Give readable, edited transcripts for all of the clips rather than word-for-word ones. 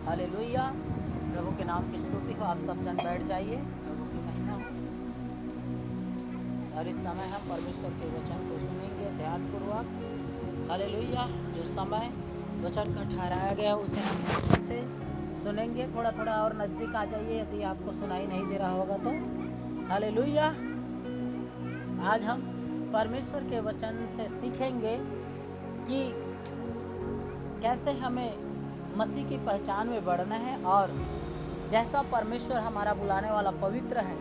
Hallelujah. प्रभु के नाम की स्तुति हो। आप सब जन बैठ जाइए, प्रभु की महिमा हो। और इस समय हम परमेश्वर के वचन को सुनेंगे ध्यानपूर्वक। हालेलुया। जो समय वचन का ठहराया गया उसे हम अच्छे से सुनेंगे। थोड़ा थोड़ा और नज़दीक आ जाइए यदि आपको सुनाई नहीं दे रहा होगा तो। हालेलुया। आज हम परमेश्वर के वचन से सीखेंगे कि कैसे हमें मसीह की पहचान में बढ़ना है, और जैसा परमेश्वर हमारा बुलाने वाला पवित्र है,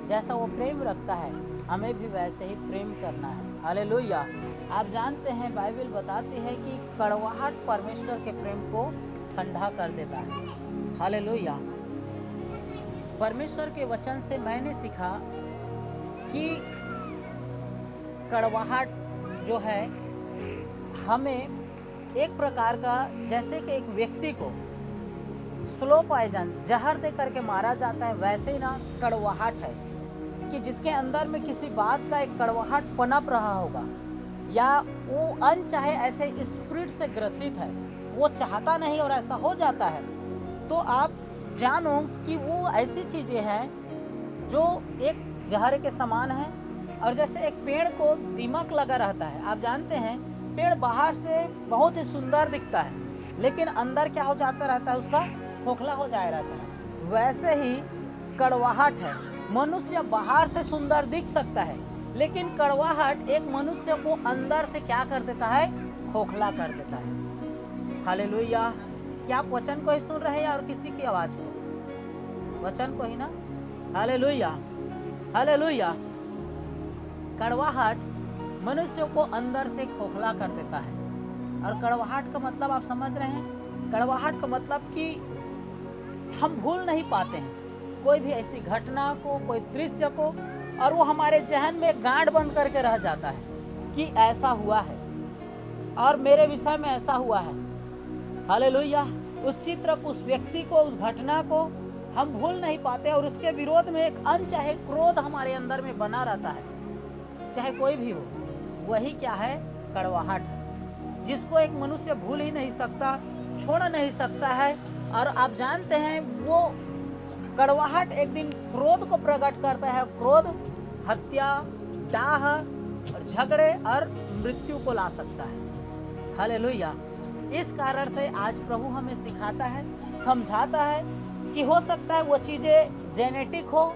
जैसा वो प्रेम रखता है, हमें भी वैसे ही प्रेम करना है। हालेलुया। आप जानते हैं बाइबल बताती है कि कड़वाहट परमेश्वर के प्रेम को ठंडा कर देता है। हालेलुया। परमेश्वर के वचन से मैंने सीखा कि कड़वाहट जो है हमें एक प्रकार का, जैसे कि एक व्यक्ति को स्लो पॉइजन जहर दे करके मारा जाता है, वैसे ही ना कड़वाहट है कि जिसके अंदर में किसी बात का एक कड़वाहट पनप रहा होगा, या वो अनचाहे ऐसे स्पिरिट से ग्रसित है, वो चाहता नहीं और ऐसा हो जाता है, तो आप जानो कि वो ऐसी चीज़ें हैं जो एक जहर के समान है। और जैसे एक पेड़ को दीमक लगा रहता है, आप जानते हैं पेड़ बाहर से बहुत ही सुंदर दिखता है, लेकिन अंदर क्या हो जाता रहता है, उसका खोखला हो जाया रहता है। वैसे ही कड़वाहट है। मनुष्य बाहर से सुंदर दिख सकता है, लेकिन कड़वाहट एक मनुष्य को अंदर से क्या कर देता है, खोखला कर देता है। हालेलुया। क्या आप वचन को ही सुन रहे हैं और किसी की आवाज को? वचन को ही ना। हालेलुया। हालेलुया। कड़वाहट मनुष्य को अंदर से खोखला कर देता है। और कड़वाहट का मतलब आप समझ रहे हैं? कड़वाहट का मतलब कि हम भूल नहीं पाते हैं कोई भी ऐसी घटना को, कोई दृश्य को, और वो हमारे जहन में गांठ बंद करके रह जाता है कि ऐसा हुआ है और मेरे विषय में ऐसा हुआ है। हालेलुया। उस चित्र को, उस व्यक्ति को, उस घटना को हम भूल नहीं पाते, और उसके विरोध में एक अनचाहे क्रोध हमारे अंदर में बना रहता है, चाहे कोई भी हो। वही क्या है? कड़वाहट है, जिसको एक मनुष्य भूल ही नहीं सकता, छोड़ नहीं सकता है। और आप जानते हैं वो कड़वाहट एक दिन क्रोध को प्रकट करता है। क्रोध हत्या, डाह और झगड़े और मृत्यु को ला सकता है। हालेलुया। इस कारण से आज प्रभु हमें सिखाता है, समझाता है कि हो सकता है वो चीज़ें जेनेटिक हो,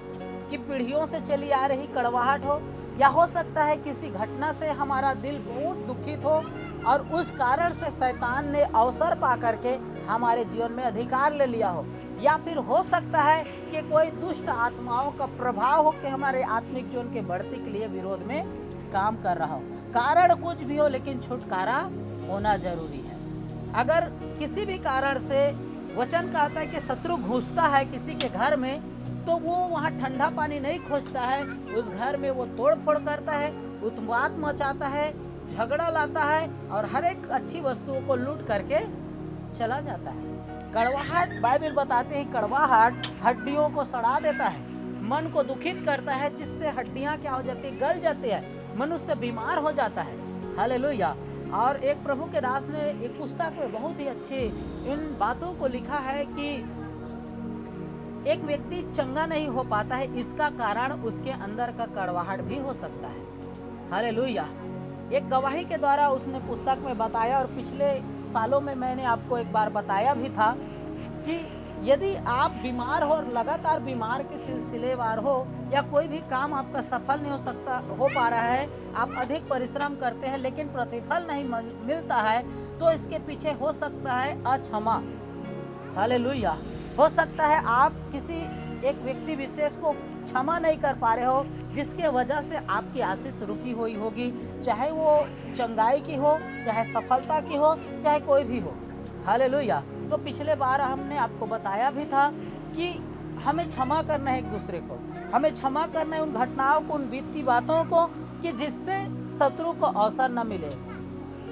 कि पीढ़ियों से चली आ रही कड़वाहट हो, या हो सकता है किसी घटना से हमारा दिल बहुत दुखित हो और उस कारण से शैतान ने अवसर पा करके हमारे जीवन में अधिकार ले लिया हो, या फिर हो सकता है कि कोई दुष्ट आत्माओं का प्रभाव हो कि हमारे आत्मिक जीवन के बढ़ती के लिए विरोध में काम कर रहा हो। कारण कुछ भी हो, लेकिन छुटकारा होना जरूरी है। अगर किसी भी कारण से, वचन कहता है कि शत्रु घुसता है किसी के घर में, तो वो वहाँ ठंडा पानी नहीं खोजता है, उस घर में वो तोड़ फोड़ करता है, उत्पात मचाता है, झगड़ा लाता है और हर एक अच्छी वस्तुओं को लूट करके चला जाता है। कड़वाहट, बाइबल बताते हैं, कड़वाहट हड्डियों को सड़ा देता है, मन को दुखित करता है, जिससे हड्डियां क्या हो जाती है, गल जाती है, मनुष्य बीमार हो जाता है। हालेलुया। और एक प्रभु के दास ने एक पुस्तक में बहुत ही अच्छी इन बातों को लिखा है कि एक व्यक्ति चंगा नहीं हो पाता है, इसका कारण उसके अंदर का कड़वाहट भी हो सकता है। हालेलुया। एक गवाही के द्वारा उसने पुस्तक में बताया, और पिछले सालों में मैंने आपको एक बार बताया भी था कि यदि आप बीमार हो और लगातार बीमार के सिलसिलेवार हो, या कोई भी काम आपका सफल नहीं हो पा रहा है, आप अधिक परिश्रम करते हैं लेकिन प्रतिफल नहीं मिलता है, तो इसके पीछे हो सकता है अक्षमा। हालेलुया। हो सकता है आप किसी एक व्यक्ति विशेष को क्षमा नहीं कर पा रहे हो, जिसके वजह से आपकी आशीष रुकी हुई होगी, चाहे वो चंगाई की हो, चाहे सफलता की हो, चाहे कोई भी हो। हालेलुया। तो पिछले बार हमने आपको बताया भी था कि हमें क्षमा करना है एक दूसरे को, हमें क्षमा करना है उन घटनाओं को, उन बीती बातों को, कि जिससे शत्रु को अवसर न मिले।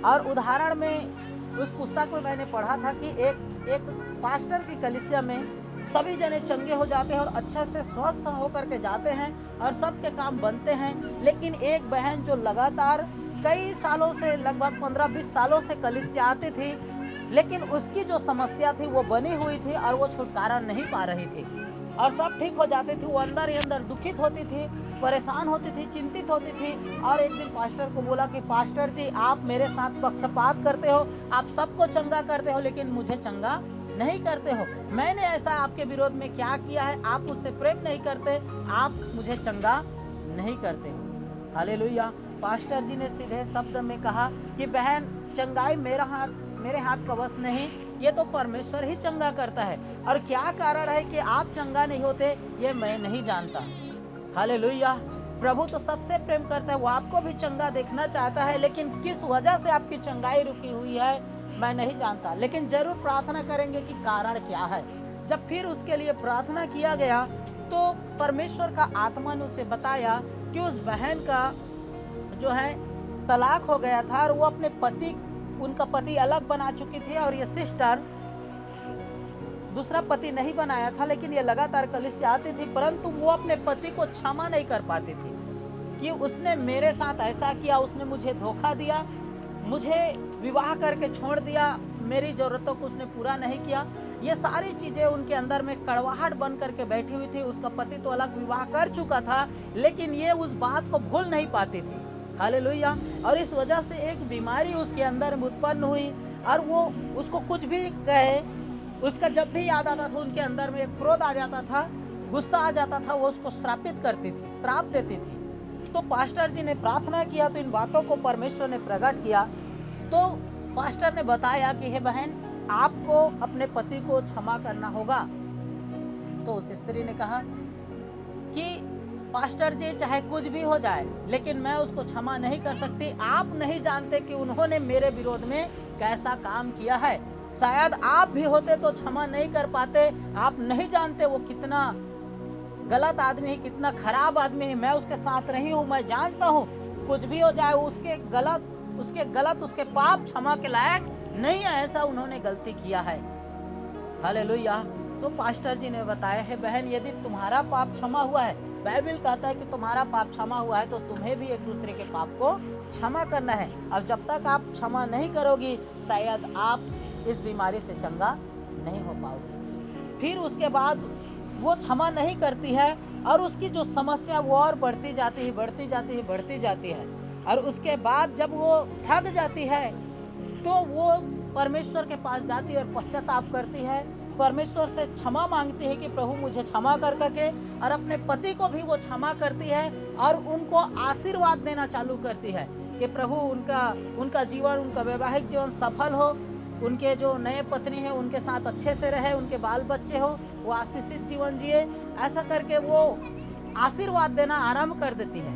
और उदाहरण में उस पुस्तक में मैंने पढ़ा था कि एक पास्टर की कलीसिया में सभी जने चंगे हो जाते हैं और अच्छे से स्वस्थ होकर के जाते हैं और सबके काम बनते हैं, लेकिन एक बहन जो लगातार कई सालों से, लगभग 15-20 सालों से कलीसिया आती थी, लेकिन उसकी जो समस्या थी वो बनी हुई थी और वो छुटकारा नहीं पा रही थी और सब ठीक हो जाते थे। वो अंदर ही अंदर दुखित होती थी, परेशान होती थी, चिंतित होती थी। और एक दिन पास्टर को बोला कि पास्टर जी, आप मेरे साथ पक्षपात करते हो, आप सबको चंगा करते हो लेकिन मुझे चंगा नहीं करते हो। मैंने ऐसा आपके विरोध में क्या किया है? आप मुझसे प्रेम नहीं करते, आप मुझे चंगा नहीं करते हो। हालेलुया। पास्टर जी ने सीधे शब्द में कहा कि बहन, चंगाई मेरे हाथ का वश नहीं, ये तो परमेश्वर ही चंगा करता है। और क्या कारण है कि आप चंगा नहीं होते, ये मैं नहीं जानता। हालेलुया। प्रभु तो सबसे प्रेम करता है, वो आपको भी चंगा देखना चाहता है, लेकिन किस वजह से आपकी चंगाई रुकी हुई है मैं नहीं जानता। लेकिन जरूर प्रार्थना करेंगे कि कारण क्या है। जब फिर उसके लिए प्रार्थना किया गया तो परमेश्वर का आत्मा ने उसे बताया कि उस बहन का जो है तलाक हो गया था और वो अपने पति, उनका पति अलग बना चुकी थी और ये सिस्टर दूसरा पति नहीं बनाया था, लेकिन ये लगातार कलीसिया आती थी, परंतु वो अपने पति को क्षमा नहीं कर पाती थी कि उसने मेरे साथ ऐसा किया, उसने मुझे धोखा दिया, मुझे विवाह करके छोड़ दिया, मेरी जरूरतों को उसने पूरा नहीं किया। ये सारी चीजें उनके अंदर में कड़वाहट बन करके बैठी हुई थी। उसका पति तो अलग विवाह कर चुका था, लेकिन ये उस बात को भूल नहीं पाती थी। हालेलुया। और इस वजह से एक बीमारी उसके अंदर में उत्पन्न हुई और वो उसको कुछ भी कहे, उसका जब भी याद आता था उनके अंदर में एक क्रोध आ जाता था, गुस्सा आ जाता था, वो उसको श्रापित करती थी, श्राप देती थी। तो पास्टर जी ने प्रार्थना किया तो इन बातों को परमेश्वर ने प्रकट किया। तो पास्टर ने बताया कि हे बहन, आपको अपने पति को क्षमा करना होगा। तो उस स्त्री ने कहा कि पास्टर जी, चाहे कुछ भी हो जाए लेकिन मैं उसको क्षमा नहीं कर सकती। आप नहीं जानते कि उन्होंने मेरे विरोध में कैसा काम किया है। शायद आप भी होते तो क्षमा नहीं कर पाते। आप नहीं जानते वो कितना गलत आदमी है, कितना खराब आदमी है। मैं उसके साथ रही हूँ, मैं जानता हूँ कुछ भी हो जाए उसके पाप क्षमा के लायक नहीं है, ऐसा उन्होंने गलती किया है। हालेलुया। तो पास्टर जी ने बताया है, बहन, यदि तुम्हारा पाप क्षमा हुआ है, बाइबल कहता है कि तुम्हारा पाप क्षमा हुआ है, तो तुम्हें भी एक दूसरे के पाप को क्षमा करना है। अब जब तक आप क्षमा नहीं करोगी, शायद आप इस बीमारी से चंगा नहीं हो पाओगी। फिर उसके बाद वो क्षमा नहीं करती है और उसकी जो समस्या वो और बढ़ती जाती है। और उसके बाद जब वो थक जाती है तो वो परमेश्वर के पास जाती है और पश्चाताप करती है, परमेश्वर से क्षमा मांगती है कि प्रभु मुझे क्षमा कर करके, और अपने पति को भी वो क्षमा करती है और उनको आशीर्वाद देना चालू करती है कि प्रभु उनका जीवन, उनका वैवाहिक जीवन सफल हो, उनके जो नए पत्नी है उनके साथ अच्छे से रहे, उनके बाल बच्चे हो, वो आशीषित जीवन जिए। ऐसा करके वो आशीर्वाद देना आरंभ कर देती है।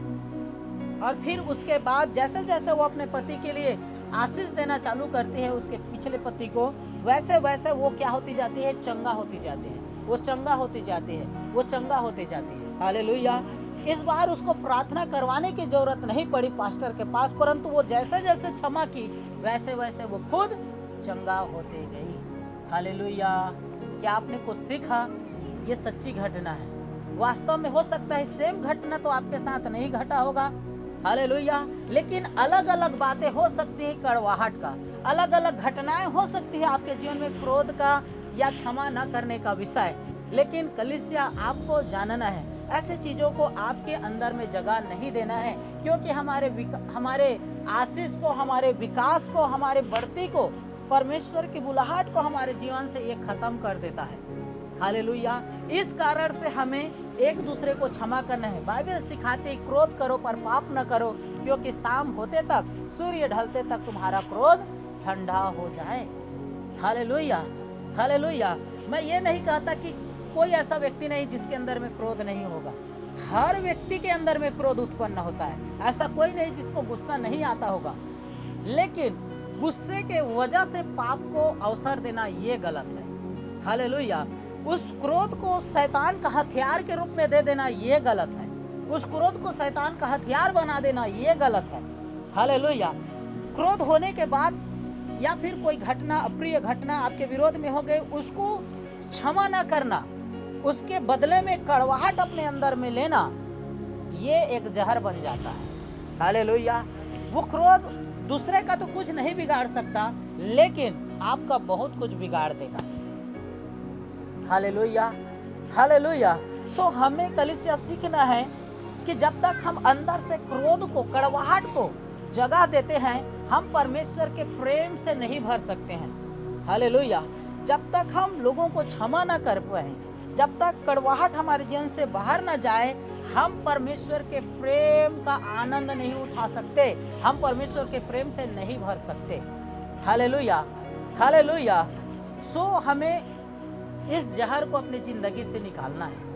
और फिर उसके बाद जैसे जैसे वो अपने पति के लिए आशीष देना चालू करती है, उसके पिछले पति को, वैसे वैसे वो क्या होती जाती है? चंगा होती जाती है। वो चंगा होती जाती है। हालेलुया। इस बार उसको प्रार्थना करवाने की जरूरत नहीं पड़ी पास्टर के पास, परंतु वो जैसे जैसे क्षमा की वैसे वैसे वो खुद चंगा होते गई। हालेलुया। क्या आपने कुछ सीखा? ये सच्ची घटना है। वास्तव में हो सकता है सेम घटना तो आपके साथ नहीं घटा होगा, हालेलुया, लेकिन अलग अलग बातें हो सकती है, कड़वाहट का, अलग अलग घटनाएं हो सकती है आपके जीवन में, क्रोध का या क्षमा न करने का विषय। लेकिन कलीसिया, आपको जानना है, ऐसे चीजों को आपके अंदर में जगह नहीं देना है, क्योंकि हमारे आशीष को, हमारे विकास को, हमारे बढ़ती को, परमेश्वर की बुलाहट को हमारे जीवन से ये खत्म कर देता है। हालेलुया। इस कारण से हमें एक दूसरे को क्षमा करना है। बाइबल सिखाती, क्रोध करो पर पाप न करो, क्योंकि शाम होते तक, सूर्य ढलते तक तुम्हारा क्रोध ठंडा हो जाए। Hallelujah, hallelujah. मैं ये नहीं कहता कि कोई ऐसा व्यक्ति नहीं जिसके अंदर में क्रोध नहीं होगा। हर व्यक्ति के अंदर में क्रोध उत्पन्न होता है। ऐसा कोई नहीं जिसको गुस्सा नहीं आता होगा, लेकिन गुस्से के वजह से पाप को अवसर देना ये गलत है। हालेलुया। उस क्रोध को शैतान का हथियार के रूप में दे देना ये गलत है। उस क्रोध को शैतान का हथियार बना देना ये गलत है। हालेलुया। क्रोध होने के बाद या फिर कोई घटना, अप्रिय घटना आपके विरोध में हो गई, उसको क्षमा न करना, उसके बदले में कड़वाहट अपने अंदर में लेना, ये एक जहर बन जाता है। हालेलुया। वो क्रोध दूसरे का तो कुछ नहीं बिगाड़ सकता, लेकिन आपका बहुत कुछ बिगाड़ देगा। Hallelujah, hallelujah. सो हमें कलीसिया सीखना है कि जब तक हम अंदर से क्रोध को, कड़वाहट को जगह देते हैं, हम परमेश्वर के प्रेम से नहीं भर सकते हैं। हालेलुया। जब तक हम लोगों को क्षमा ना कर पाए, जब तक कड़वाहट हमारे जीवन से बाहर ना जाए, हम परमेश्वर के प्रेम का आनंद नहीं उठा सकते, हम परमेश्वर के प्रेम से नहीं भर सकते। Hallelujah, hallelujah. सो हमें इस जहर को अपनी जिंदगी से निकालना है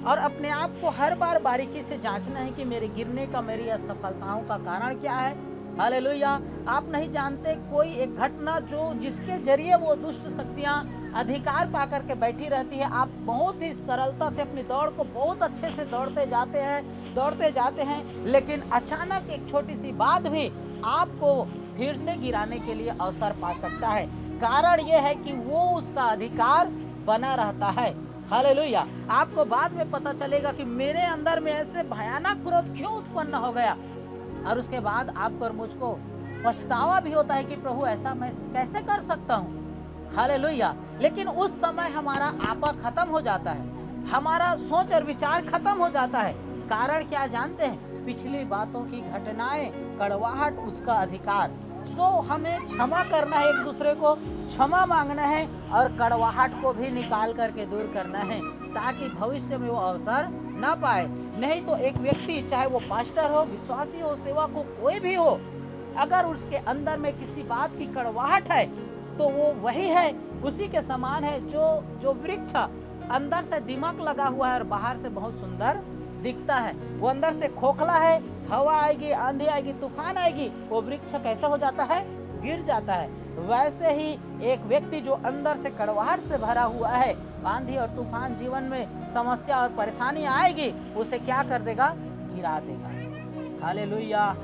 और अपने आप को हर बार बारीकी से जांचना है कि मेरे गिरने का, मेरी असफलताओं का कारण क्या है। हालेलुया। आप नहीं जानते कोई एक घटना जो जिसके जरिए वो दुष्ट शक्तियां अधिकार पा करके बैठी रहती है, आप बहुत ही सरलता से अपनी दौड़ को बहुत अच्छे से दौड़ते जाते हैं, लेकिन अचानक एक छोटी सी बात भी आपको फिर से गिराने के लिए अवसर पा सकता है। कारण यह है कि वो उसका अधिकार बना रहता है। हालेलुया। आपको बाद में पता चलेगा कि मेरे अंदर में ऐसे भयानक क्रोध क्यों उत्पन्न हो गया, और उसके बाद आपको और मुझको पछतावा भी होता है कि प्रभु ऐसा मैं कैसे कर सकता हूँ। हालेलुया। लेकिन उस समय हमारा आपा खत्म हो जाता है, हमारा सोच और विचार खत्म हो जाता है। कारण क्या जानते हैं? पिछली बातों की घटनाएं, कड़वाहट, उसका अधिकार। सो हमें क्षमा करना है, एक दूसरे को क्षमा मांगना है और कड़वाहट को भी निकाल करके दूर करना है, ताकि भविष्य में वो अवसर ना पाए। नहीं तो एक व्यक्ति, चाहे वो पास्टर हो, विश्वासी हो, सेवक हो, कोई भी हो, अगर उसके अंदर में किसी बात की कड़वाहट है तो वो वही है, उसी के समान है जो वृक्ष अंदर से दिमक लगा हुआ है और बाहर से बहुत सुंदर दिखता है। वो अंदर से खोखला है, हवा आएगी, आंधी आएगी, तूफान आएगी, वो वृक्ष कैसे हो जाता है? गिर जाता है। वैसे ही एक व्यक्ति जो अंदर से कड़वाहट से भरा हुआ है, आंधी और तूफान, जीवन में समस्या और परेशानी आएगी, उसे क्या कर देगा? गिरा देगा। हालेलुया।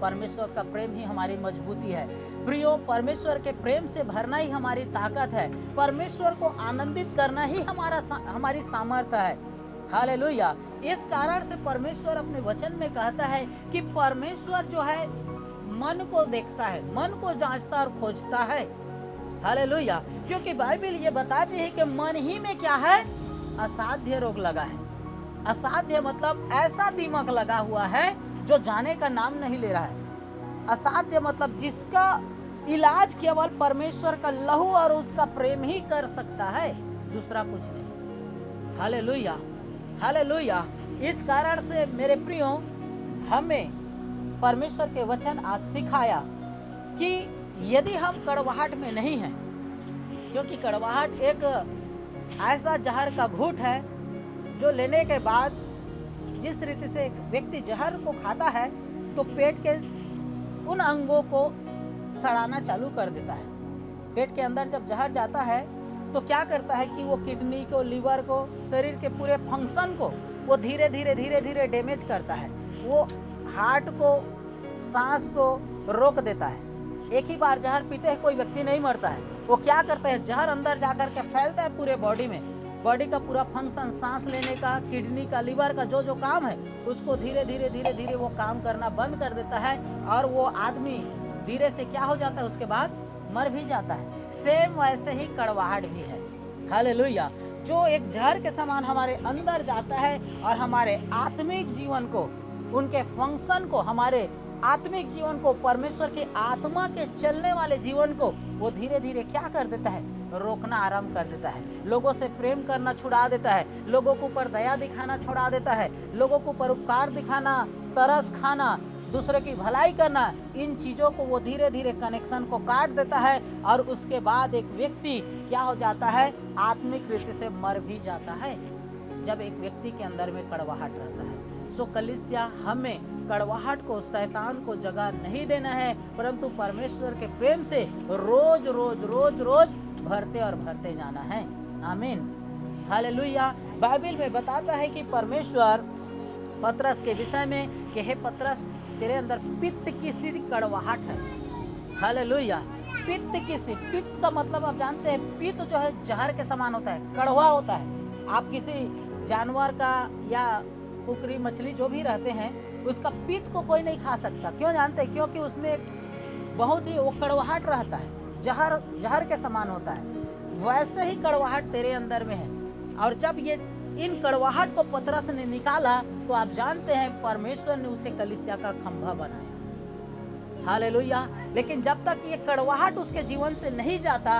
परमेश्वर का प्रेम ही हमारी मजबूती है। प्रियो, परमेश्वर के प्रेम से भरना ही हमारी ताकत है। परमेश्वर को आनंदित करना ही हमारी सामर्थ्य है। हालेलुया। इस कारण से परमेश्वर अपने वचन में कहता है कि परमेश्वर जो है मन को देखता है, मन को जांचता और खोजता है। हालेलुया। क्योंकि बाइबल ये बताती है कि मन ही में क्या है? असाध्य रोग लगा है। असाध्य मतलब ऐसा दिमाग लगा हुआ है जो जाने का नाम नहीं ले रहा है। असाध्य मतलब जिसका इलाज केवल परमेश्वर का लहू और उसका प्रेम ही कर सकता है, दूसरा कुछ नहीं। Hallelujah, hallelujah. इस कारण से मेरे प्रियो, हमें परमेश्वर के वचन आज सिखाया कि यदि हम कड़वाहट में नहीं हैं, क्योंकि कड़वाहट एक ऐसा जहर का घूंट है जो लेने के बाद जिस रीति से एक व्यक्ति जहर को खाता है तो पेट के उन अंगों को सड़ाना चालू कर देता है। पेट के अंदर जब जहर जाता है तो क्या करता है कि वो किडनी को, लीवर को, शरीर के पूरे फंक्शन को वो धीरे धीरे डैमेज करता है। वो हार्ट को, सांस को रोक देता है। एक ही बार जहर पीते हैं कोई व्यक्ति नहीं मरता है। वो क्या करता है? जहर अंदर जाकर के फैलता है पूरे बॉडी में। बॉडी का पूरा फंक्शन, सांस लेने का, किडनी का, लीवर का जो काम है, उसको धीरे धीरे वो काम करना बंद कर देता है और वो आदमी धीरे से क्या हो जाता है? उसके बाद मर भी जाता है। सेम वैसे ही कड़वाहट भी है। हालेलुया। जो एक जहर के समान हमारे अंदर जाता है और हमारे आत्मिक जीवन को, उनके फंक्शन को, हमारे आत्मिक जीवन को, परमेश्वर की आत्मा के चलने वाले जीवन को वो धीरे धीरे क्या कर देता है? रोकना आरंभ कर देता है। लोगों से प्रेम करना छुड़ा देता है, लोगों के ऊपर दया दिखाना छुड़ा देता है, लोगों के ऊपर उपकार दिखाना, तरस खाना, दूसरे की भलाई करना, इन चीजों को वो धीरे धीरे कनेक्शन को काट देता है और उसके बाद एक व्यक्ति क्या हो जाता है? आत्मिक रीति से मर भी जाता है जब एक व्यक्ति के अंदर में कड़वाहट रहता है। सो कलीसिया, हमें कड़वाहट को, शैतान को जगह नहीं देना है, परंतु परमेश्वर के प्रेम से रोज रोज रोज रोज भरते और भरते जाना है। आमीन, हालेलुया। बाइबल में बताता है कि परमेश्वर पतरस के विषय में कि हे पतरस, तेरे अंदर पित्त की सी कड़वाहट है। हालेलुया। पित्त की सी, पित्त का मतलब आप जानते हैं, पित्त जो है जहर के समान होता है, कड़वा होता है। आप किसी जानवर का या कुकरी, मछली जो भी रहते हैं, उसका पित्त को कोई नहीं खा सकता। क्यों जानते हैं? क्योंकि उसमें बहुत ही वो कड़वाहट रहता है। जहर जहर के समान होता है, वैसे ही कड़वाहट तेरे अंदर में है। और जब ये इन कड़वाहट को पतरस ने निकाला तो आप जानते हैं परमेश्वर ने उसे कलीसिया का खंभा बनाया। हालेलुया। लेकिन जब तक ये कड़वाहट उसके जीवन से नहीं जाता,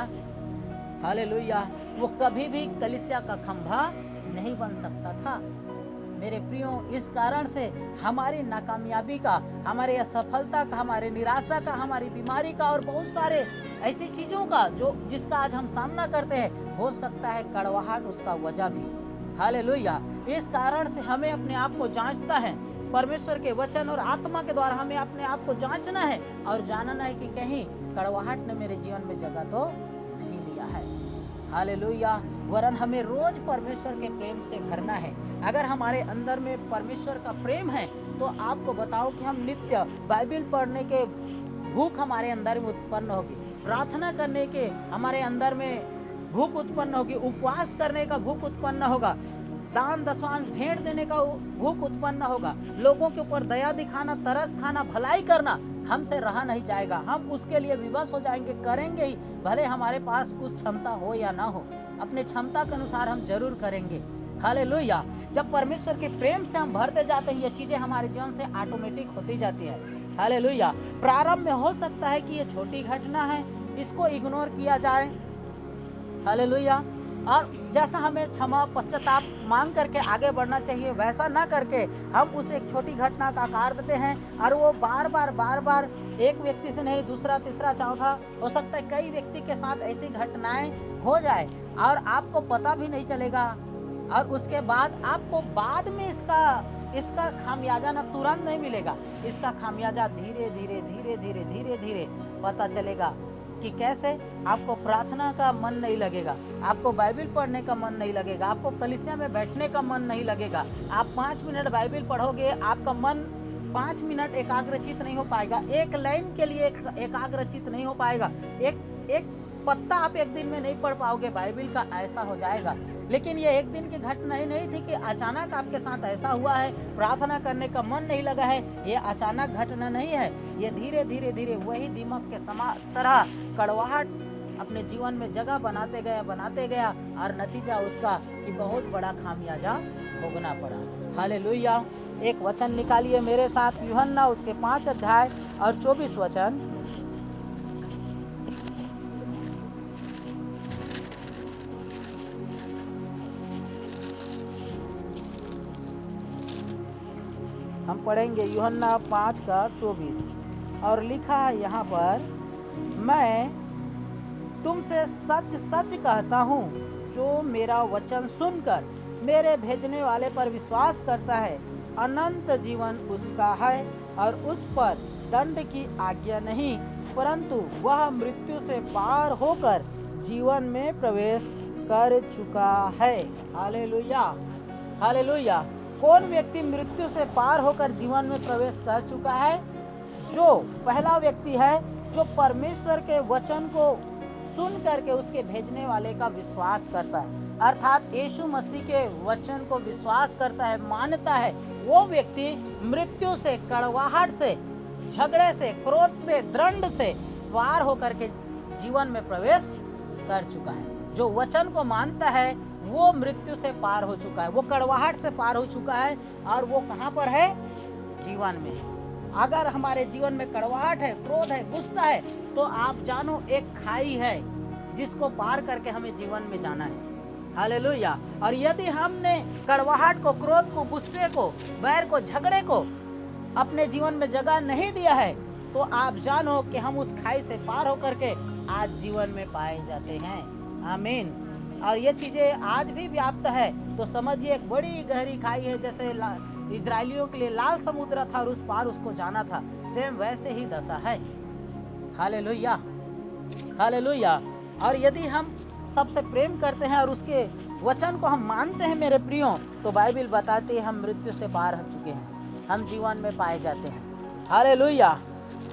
हालेलुया, वो कभी भी कलीसिया का खंभा नहीं बन सकता था। मेरे प्रियो, इस कारण से हमारी नाकामयाबी का, हमारे असफलता का, हमारे निराशा का, हमारी बीमारी का और बहुत सारे ऐसी चीजों का जिसका आज हम सामना करते हैं, हो सकता है कड़वाहट उसका वजह भी। हालेलुया। इस कारण से हमें अपने आप को जांचता है, परमेश्वर के वचन और आत्मा के द्वारा हमें अपने आप को जांचना है और जानना है कि कहीं कड़वाहट ने मेरे जीवन में जगह तो नहीं लिया है। हालेलुया। वरन हमें रोज परमेश्वर के प्रेम से भरना है। अगर हमारे अंदर में परमेश्वर का प्रेम है तो आपको बताओ कि हम नित्य बाइबल पढ़ने के भूख हमारे अंदर में उत्पन्न होगी, प्रार्थना करने के हमारे अंदर में भूख उत्पन्न होगी, उपवास करने का भूख उत्पन्न होगा, दान दशवांश भेंट देने का भूख उत्पन्न होगा, लोगों के ऊपर दया दिखाना, तरस खाना, भलाई करना हमसे रहा नहीं जाएगा। हम उसके लिए विवश हो जाएंगे, करेंगे ही, भले हमारे पास कुछ क्षमता हो या ना हो, अपने क्षमता के अनुसार हम जरूर करेंगे। हालेलुया। जब परमेश्वर के प्रेम से हम भरते जाते हैं, ये चीजें हमारे जीवन से ऑटोमेटिक होती जाती है। हालेलुया। प्रारंभ में हो सकता है कि ये छोटी घटना है, इसको इग्नोर किया जाए। हालेलुया। और जैसा हमें क्षमा पश्चाताप मांग करके आगे बढ़ना चाहिए, वैसा ना करके हम उसे एक छोटी घटना का आकार देते हैं और वो बार बार एक व्यक्ति से नहीं, दूसरा, तीसरा, चौथा, हो सकता है कई व्यक्ति के साथ ऐसी घटनाएं हो जाए और आपको पता भी नहीं चलेगा। और उसके बाद आपको बाद में इसका खामियाजा ना तुरंत नहीं मिलेगा, इसका खामियाजा धीरे धीरे धीरे धीरे धीरे धीरे पता चलेगा कि कैसे आपको प्रार्थना का मन नहीं लगेगा, आपको बाइबल पढ़ने का मन नहीं लगेगा, आपको कलीसिया में बैठने का मन नहीं लगेगा। आप 5 मिनट बाइबल पढ़ोगे, आपका मन 5 मिनट एकाग्रचित नहीं हो पाएगा, एक लाइन के लिए एकाग्रचित नहीं हो पाएगा, एक पत्ता आप एक दिन में नहीं पढ़ पाओगे बाइबल का, ऐसा हो जाएगा। लेकिन ये एक दिन की घटना ही नहीं थी कि अचानक आपके साथ ऐसा हुआ है, प्रार्थना करने का मन नहीं लगा है, ये अचानक घटना नहीं है, ये धीरे धीरे धीरे वही दीमक के तरह कड़वाहट अपने जीवन में जगह बनाते गया और नतीजा उसका कि बहुत बड़ा खामियाजा भोगना पड़ा। हालेलुया। एक वचन निकालिए मेरे साथ, यूहन्ना उसके 5 अध्याय और 24 वचन। हम पढ़ेंगे यूहन्ना 5 का 24 और लिखा है यहाँ पर, मैं तुमसे सच सच कहता हूँ, जो मेरा वचन सुनकर मेरे भेजने वाले पर विश्वास करता है, अनंत जीवन उसका है और उस पर दंड की आज्ञा नहीं, परंतु वह मृत्यु से पार होकर जीवन में प्रवेश कर चुका है। हालेलुया। हालेलुया। कौन व्यक्ति मृत्यु से पार होकर जीवन में प्रवेश कर चुका है? जो पहला व्यक्ति है जो परमेश्वर के वचन को सुन करके उसके भेजने वाले का विश्वास करता है, अर्थात यीशु मसीह के वचन को विश्वास करता है, मानता है, वो व्यक्ति मृत्यु से, कड़वाहट से, झगड़े से, क्रोध से, दंड से पार होकर के जीवन में प्रवेश कर चुका है। जो वचन को मानता है वो मृत्यु से पार हो चुका है, वो कड़वाहट से पार हो चुका है और वो कहाँ पर है? जीवन में। अगर हमारे जीवन में कड़वाहट है, क्रोध है, गुस्सा है, तो आप जानो एक खाई है जिसको पार करके हमें जीवन में जाना है। हालेलुया। और यदि हमने कड़वाहट को, क्रोध को, गुस्से को, बैर को, झगड़े को अपने जीवन में जगह नहीं दिया है, तो आप जानो कि हम उस खाई से पार होकर के आज जीवन में पाए जाते हैं। आमीन। और ये चीजें आज भी व्याप्त है, तो समझिए एक बड़ी गहरी खाई है, जैसे इजरायलियों के लिए लाल समुद्र था और उस पार उसको जाना था, सेम वैसे ही दशा है। हालेलुया। हालेलुया। और यदि हम सबसे प्रेम करते हैं और उसके वचन को हम मानते हैं मेरे प्रियो, तो बाइबल बताती है हम मृत्यु से पार हो चुके हैं, हम जीवन में पाए जाते हैं। हालेलुया।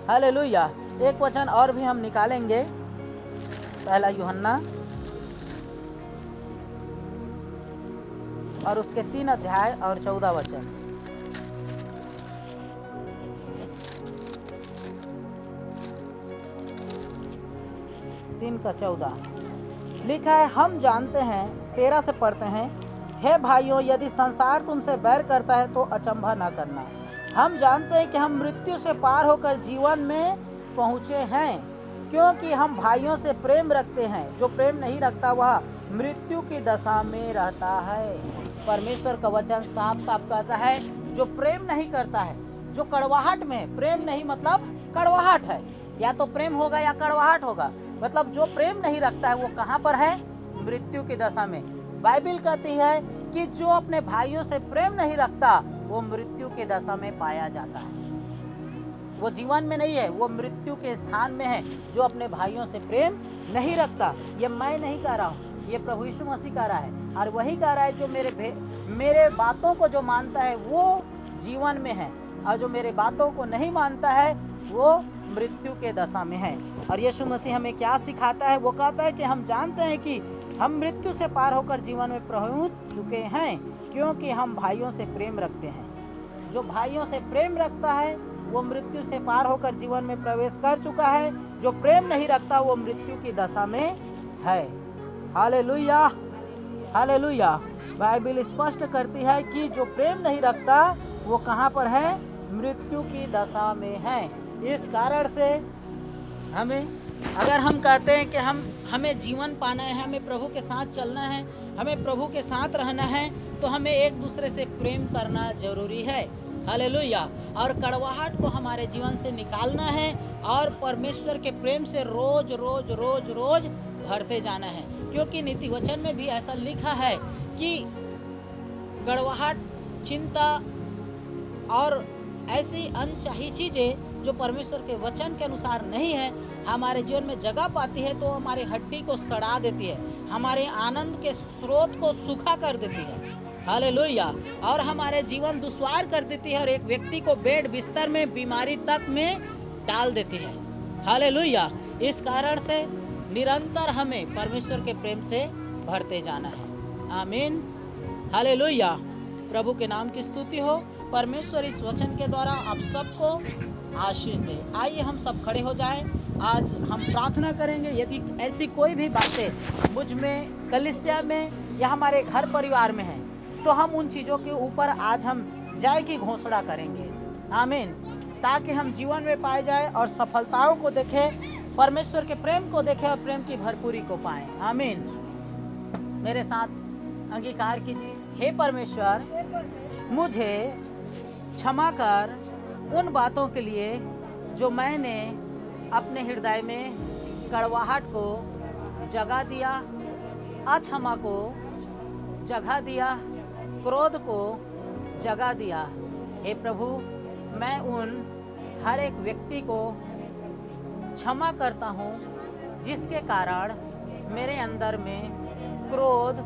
हालेलुया। एक वचन और भी हम निकालेंगे, पहला यूहन्ना और उसके 3 अध्याय और 14 वचन। का 14 लिखा है, हम जानते हैं, 13 से पढ़ते हैं, हे भाइयों, यदि संसार तुमसे बैर करता है तो अचंभा ना करना। हम जानते हैं कि हम मृत्यु से पार होकर जीवन में पहुँचे हैं, क्योंकि हम भाइयों से प्रेम रखते हैं। जो प्रेम नहीं रखता वह मृत्यु की दशा में रहता है। परमेश्वर का वचन साफ साफ कहता है, जो प्रेम नहीं करता है, जो कड़वाहट में है, प्रेम नहीं मतलब कड़वाहट है, या तो प्रेम होगा या कड़वाहट होगा, मतलब जो प्रेम नहीं रखता है वो कहाँ पर है? मृत्यु की दशा में। बाइबल कहती है कि जो अपने भाइयों से प्रेम नहीं रखता वो मृत्यु की दशा में पाया जाता है। वो जीवन में नहीं है, वो मृत्यु के स्थान में है, जो अपने भाइयों से प्रेम नहीं रखता। ये मैं नहीं कह रहा हूँ, ये प्रभु यीशु मसीह कह रहा है, और वही कह रहा है जो मेरे बातों को जो मानता है वो जीवन में है, और जो मेरे बातों को नहीं मानता है वो मृत्यु के दशा में है। और यीशु मसीह हमें क्या सिखाता है? वो कहता है कि हम जानते हैं कि हम मृत्यु से पार होकर जीवन में पहुंच चुके हैं, क्योंकि हम भाइयों से प्रेम रखते हैं। जो भाइयों से प्रेम रखता है वो मृत्यु से पार होकर जीवन में प्रवेश कर चुका है। जो प्रेम नहीं रखता वो मृत्यु की दशा में है। Hallelujah, hallelujah. बाइबल स्पष्ट करती है कि जो प्रेम नहीं रखता वो कहाँ पर है? मृत्यु की दशा में है। इस कारण से अगर हम कहते हैं कि हमें जीवन पाना है, हमें प्रभु के साथ चलना है, हमें प्रभु के साथ रहना है, तो हमें एक दूसरे से प्रेम करना जरूरी है। हालेलुया। और कड़वाहट को हमारे जीवन से निकालना है और परमेश्वर के प्रेम से रोज रोज रोज रोज भरते जाना है, क्योंकि नीति वचन में भी ऐसा लिखा है कि कड़वाहट, चिंता और ऐसी अनचाही चीजें जो परमेश्वर के वचन के अनुसार नहीं है हमारे जीवन में जगह पाती है, तो हमारी हड्डी को सड़ा देती है, हमारे आनंद के स्रोत को सूखा कर देती है। हालेलुया। और हमारे जीवन दुश्वार कर देती है और एक व्यक्ति को बेड बिस्तर में, बीमारी तक में डाल देती है। हालेलुया। इस कारण से निरंतर हमें परमेश्वर के प्रेम से भरते जाना है। आमीन। हालेलुया। प्रभु के नाम की स्तुति हो। परमेश्वर इस वचन के द्वारा आप सबको आशीष दे। आइए हम सब खड़े हो जाएं। आज हम प्रार्थना करेंगे। यदि ऐसी कोई भी बातें मुझ में, कलीसिया में या हमारे घर परिवार में है, तो हम उन चीज़ों के ऊपर आज हम जय की घोषणा करेंगे। आमीन। ताकि हम जीवन में पाए जाए और सफलताओं को देखें, परमेश्वर के प्रेम को देखें और प्रेम की भरपूरी को पाएं। आमीन। मेरे साथ अंगीकार कीजिए। हे परमेश्वर, मुझे क्षमा कर उन बातों के लिए जो मैंने अपने हृदय में कड़वाहट को जगह दिया, अक्षमा को जगह दिया, क्रोध को जगह दिया। हे प्रभु, मैं उन हर एक व्यक्ति को क्षमा करता हूँ जिसके कारण मेरे अंदर में क्रोध,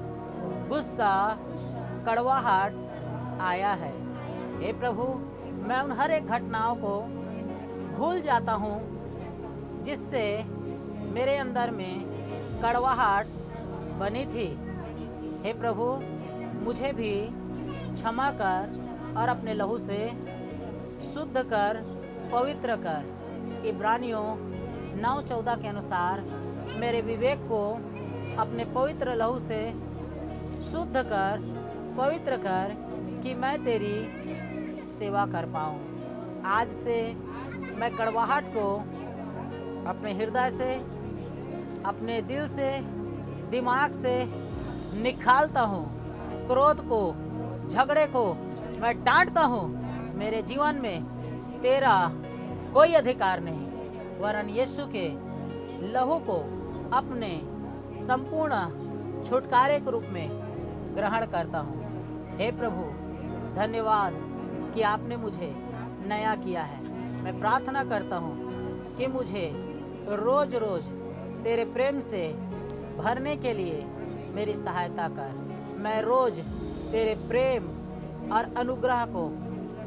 गुस्सा, कड़वाहट आया है। हे प्रभु, मैं उन हर एक घटनाओं को भूल जाता हूँ जिससे मेरे अंदर में कड़वाहट बनी थी। हे प्रभु, मुझे भी क्षमा कर और अपने लहू से शुद्ध कर, पवित्र कर। इब्रानियों 9:14 के अनुसार मेरे विवेक को अपने पवित्र लहू से शुद्ध कर, पवित्र कर, कि मैं तेरी सेवा कर पाऊँ। आज से मैं कड़वाहट को अपने हृदय से, अपने दिल से, दिमाग से निकालता हूँ। क्रोध को, झगड़े को मैं डांटता हूँ। मेरे जीवन में तेरा कोई अधिकार नहीं, वरन यीशु के लहू को अपने संपूर्ण छुटकारे के रूप में ग्रहण करता हूँ। हे प्रभु, धन्यवाद कि आपने मुझे नया किया है। मैं प्रार्थना करता हूँ कि मुझे रोज रोज तेरे प्रेम से भरने के लिए मेरी सहायता कर। मैं रोज तेरे प्रेम और अनुग्रह को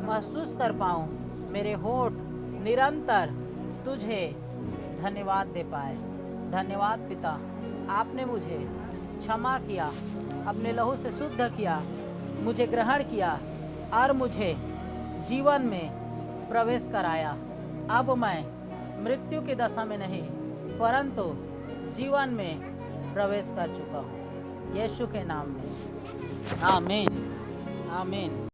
महसूस कर पाऊँ। मेरे होंठ निरंतर तुझे धन्यवाद दे पाए। धन्यवाद पिता, आपने मुझे क्षमा किया, अपने लहू से शुद्ध किया, मुझे ग्रहण किया और मुझे जीवन में प्रवेश कराया। अब मैं मृत्यु की दशा में नहीं, परंतु जीवन में प्रवेश कर चुका हूँ, यीशु के नाम में। आमीन, आमीन।